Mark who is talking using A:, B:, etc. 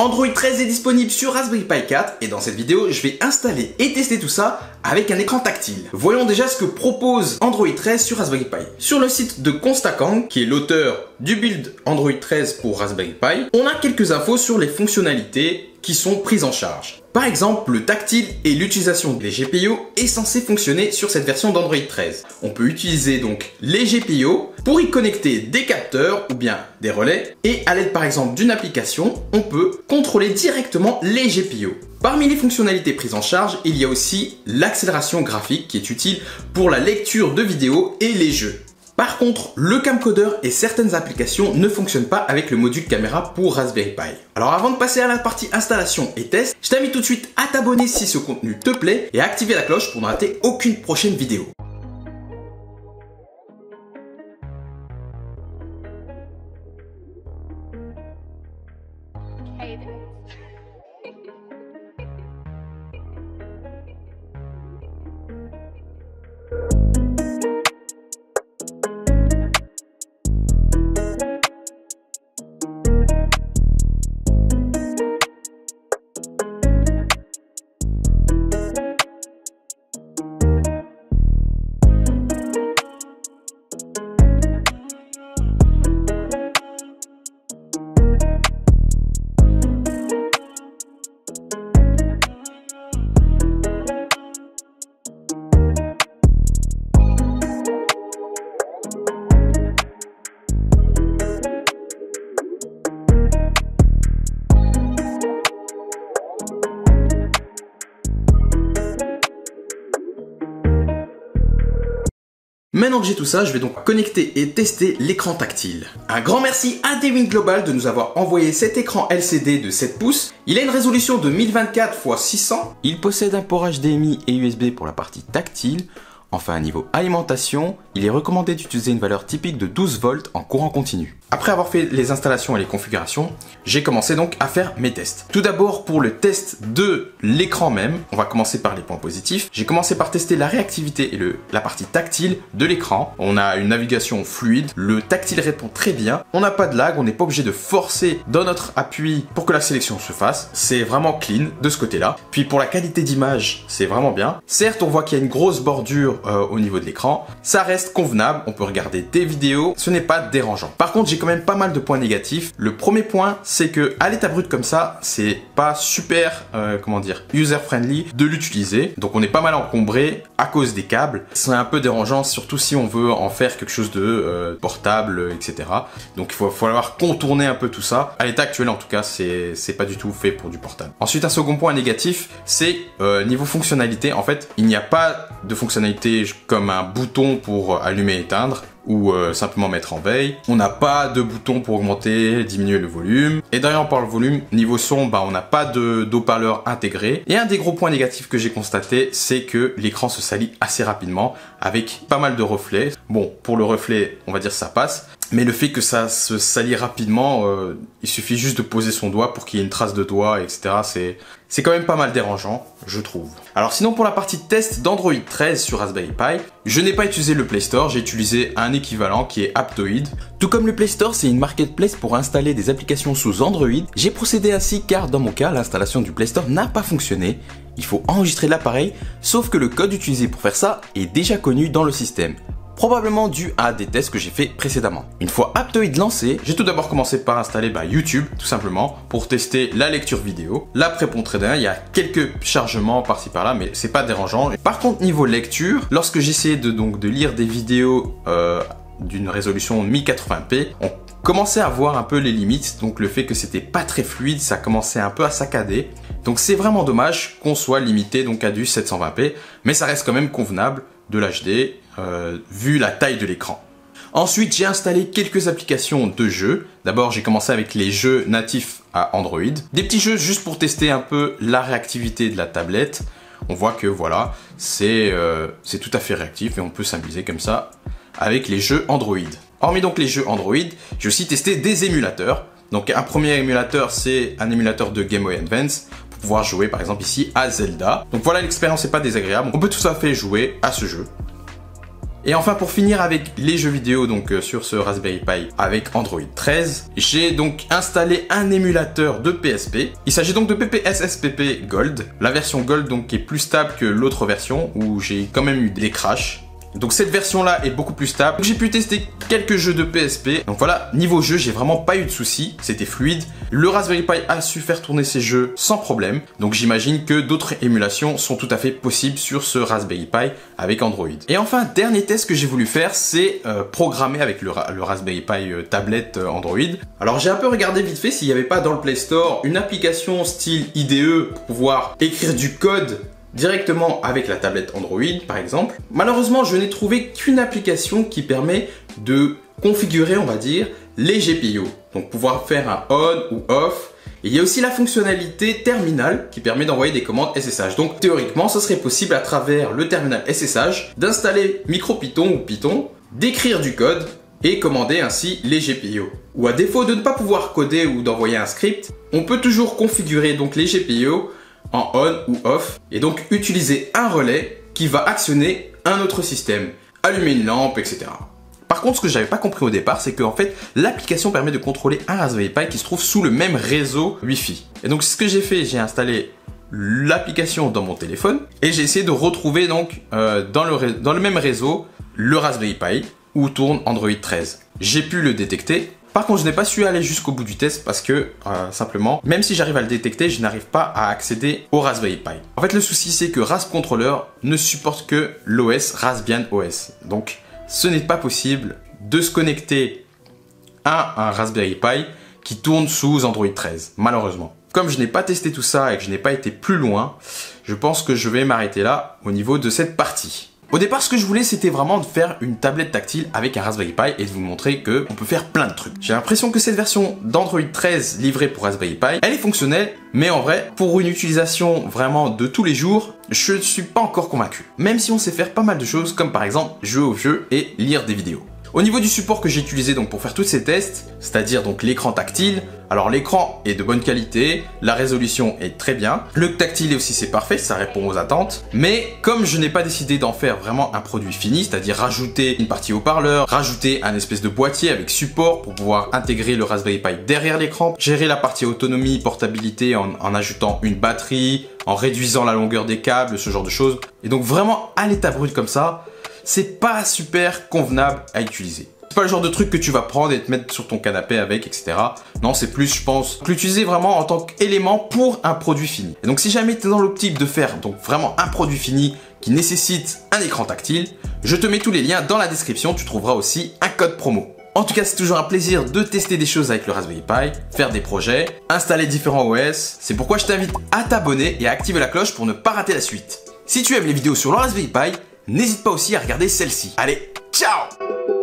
A: Android 13 est disponible sur Raspberry Pi 4 et dans cette vidéo, je vais installer et tester tout ça avec un écran tactile. Voyons déjà ce que propose Android 13 sur Raspberry Pi. Sur le site de Constacang, qui est l'auteur du build Android 13 pour Raspberry Pi, on a quelques infos sur les fonctionnalités qui sont prises en charge. Par exemple, le tactile et l'utilisation des GPIO est censé fonctionner sur cette version d'Android 13. On peut utiliser donc les GPIO pour y connecter des capteurs ou bien des relais et à l'aide par exemple d'une application, on peut contrôler directement les GPIO. Parmi les fonctionnalités prises en charge, il y a aussi l'accélération graphique qui est utile pour la lecture de vidéos et les jeux. Par contre, le camcorder et certaines applications ne fonctionnent pas avec le module caméra pour Raspberry Pi. Alors avant de passer à la partie installation et test, je t'invite tout de suite à t'abonner si ce contenu te plaît et à activer la cloche pour ne rater aucune prochaine vidéo. Maintenant que j'ai tout ça, je vais donc connecter et tester l'écran tactile. Un grand merci à Dewin Global de nous avoir envoyé cet écran LCD de 7 pouces. Il a une résolution de 1024 x 600. Il possède un port HDMI et USB pour la partie tactile. Enfin, niveau alimentation, il est recommandé d'utiliser une valeur typique de 12 volts en courant continu. Après avoir fait les installations et les configurations, j'ai commencé donc à faire mes tests. Tout d'abord pour le test de l'écran même, on va commencer par les points positifs. J'ai commencé par tester la réactivité et la partie tactile de l'écran. On a une navigation fluide, le tactile répond très bien, on n'a pas de lag, on n'est pas obligé de forcer dans notre appui pour que la sélection se fasse. C'est vraiment clean de ce côté-là. Puis pour la qualité d'image, c'est vraiment bien. Certes, on voit qu'il y a une grosse bordure au niveau de l'écran, ça reste convenable, on peut regarder des vidéos, ce n'est pas dérangeant. Par contre, j'ai quand même pas mal de points négatifs. Le premier point, c'est que à l'état brut comme ça, c'est pas super, user-friendly de l'utiliser. Donc on est pas mal encombré à cause des câbles. C'est un peu dérangeant, surtout si on veut en faire quelque chose de portable, etc. Donc il faut falloir contourner un peu tout ça. À l'état actuel, en tout cas, c'est pas du tout fait pour du portable. Ensuite, un second point négatif, c'est niveau fonctionnalité. En fait, il n'y a pas de fonctionnalité comme un bouton pour allumer et éteindre ou simplement mettre en veille. On n'a pas de bouton pour augmenter, diminuer le volume. Et d'ailleurs, on parle volume, niveau son, on n'a pas d'haut-parleur intégré. Et un des gros points négatifs que j'ai constaté, c'est que l'écran se salit assez rapidement avec pas mal de reflets. Bon, pour le reflet, on va dire ça passe. Mais le fait que ça se salit rapidement, il suffit juste de poser son doigt pour qu'il y ait une trace de doigt, etc. C'est quand même pas mal dérangeant, je trouve. Alors sinon, pour la partie test d'Android 13 sur Raspberry Pi, je n'ai pas utilisé le Play Store, j'ai utilisé un équivalent qui est Aptoide. Tout comme le Play Store, c'est une marketplace pour installer des applications sous Android. J'ai procédé ainsi car dans mon cas, l'installation du Play Store n'a pas fonctionné. Il faut enregistrer l'appareil, sauf que le code utilisé pour faire ça est déjà connu dans le système. Probablement dû à des tests que j'ai fait précédemment. Une fois Aptoide lancé, j'ai tout d'abord commencé par installer YouTube, tout simplement, pour tester la lecture vidéo. Là, répond très bien, il y a quelques chargements par-ci par-là, mais c'est pas dérangeant. Par contre, niveau lecture, lorsque j'essayais de lire des vidéos d'une résolution 1080p, on commençait à voir un peu les limites, donc le fait que c'était pas très fluide, ça commençait un peu à saccader. Donc c'est vraiment dommage qu'on soit limité donc à du 720p, mais ça reste quand même convenable de l'HD vu la taille de l'écran. Ensuite, j'ai installé quelques applications de jeux. D'abord, j'ai commencé avec les jeux natifs à Android. Des petits jeux juste pour tester un peu la réactivité de la tablette. On voit que voilà, c'est tout à fait réactif et on peut s'amuser comme ça avec les jeux Android. Hormis donc les jeux Android, j'ai aussi testé des émulateurs. Donc un premier émulateur, c'est un émulateur de Game Boy Advance pour pouvoir jouer par exemple ici à Zelda. Donc voilà, l'expérience n'est pas désagréable. On peut tout à fait jouer à ce jeu. Et enfin pour finir avec les jeux vidéo donc sur ce Raspberry Pi avec Android 13, j'ai donc installé un émulateur de PSP. Il s'agit donc de PPSSPP Gold, la version Gold donc qui est plus stable que l'autre version où j'ai quand même eu des crashs. Donc cette version là est beaucoup plus stable. J'ai pu tester quelques jeux de PSP. Donc voilà, niveau jeu, j'ai vraiment pas eu de soucis. C'était fluide. Le Raspberry Pi a su faire tourner ses jeux sans problème. Donc j'imagine que d'autres émulations sont tout à fait possibles sur ce Raspberry Pi avec Android. Et enfin, dernier test que j'ai voulu faire, c'est programmer avec le Raspberry Pi tablette Android. Alors j'ai un peu regardé vite fait s'il n'y avait pas dans le Play Store une application style IDE pour pouvoir écrire du code directement avec la tablette Android par exemple. Malheureusement, je n'ai trouvé qu'une application qui permet de configurer, on va dire, les GPIO. Donc pouvoir faire un on ou off. Et il y a aussi la fonctionnalité terminal qui permet d'envoyer des commandes SSH. Donc théoriquement, ce serait possible à travers le terminal SSH d'installer MicroPython ou Python, d'écrire du code et commander ainsi les GPIO. Ou à défaut de ne pas pouvoir coder ou d'envoyer un script, on peut toujours configurer donc les GPIO en on ou off et donc utiliser un relais qui va actionner un autre système, allumer une lampe, etc. Par contre, ce que j'avais pas compris au départ, c'est qu'en fait, l'application permet de contrôler un Raspberry Pi qui se trouve sous le même réseau Wi-Fi. Et donc, ce que j'ai fait, j'ai installé l'application dans mon téléphone et j'ai essayé de retrouver donc dans le même réseau le Raspberry Pi où tourne Android 13. J'ai pu le détecter. Par contre, je n'ai pas su aller jusqu'au bout du test parce que, simplement, même si j'arrive à le détecter, je n'arrive pas à accéder au Raspberry Pi. En fait, le souci, c'est que Rasp Controller ne supporte que l'OS Raspbian OS. Donc, ce n'est pas possible de se connecter à un Raspberry Pi qui tourne sous Android 13, malheureusement. Comme je n'ai pas testé tout ça et que je n'ai pas été plus loin, je pense que je vais m'arrêter là au niveau de cette partie. Au départ, ce que je voulais, c'était vraiment de faire une tablette tactile avec un Raspberry Pi et de vous montrer qu'on peut faire plein de trucs. J'ai l'impression que cette version d'Android 13 livrée pour Raspberry Pi, elle est fonctionnelle, mais en vrai, pour une utilisation vraiment de tous les jours, je ne suis pas encore convaincu. Même si on sait faire pas mal de choses, comme par exemple jouer au jeu et lire des vidéos. Au niveau du support que j'ai utilisé donc pour faire tous ces tests, c'est-à-dire donc l'écran tactile, alors l'écran est de bonne qualité, la résolution est très bien, le tactile aussi c'est parfait, ça répond aux attentes, mais comme je n'ai pas décidé d'en faire vraiment un produit fini, c'est-à-dire rajouter une partie haut-parleur, rajouter un espèce de boîtier avec support pour pouvoir intégrer le Raspberry Pi derrière l'écran, gérer la partie autonomie, portabilité en ajoutant une batterie, en réduisant la longueur des câbles, ce genre de choses, et donc vraiment à l'état brut comme ça, c'est pas super convenable à utiliser. C'est pas le genre de truc que tu vas prendre et te mettre sur ton canapé avec, etc. Non, c'est plus, je pense, l'utiliser vraiment en tant qu'élément pour un produit fini. Et donc, si jamais tu es dans l'optique de faire donc vraiment un produit fini qui nécessite un écran tactile, je te mets tous les liens dans la description. Tu trouveras aussi un code promo. En tout cas, c'est toujours un plaisir de tester des choses avec le Raspberry Pi, faire des projets, installer différents OS. C'est pourquoi je t'invite à t'abonner et à activer la cloche pour ne pas rater la suite. Si tu aimes les vidéos sur le Raspberry Pi, n'hésite pas aussi à regarder celle-ci. Allez, ciao!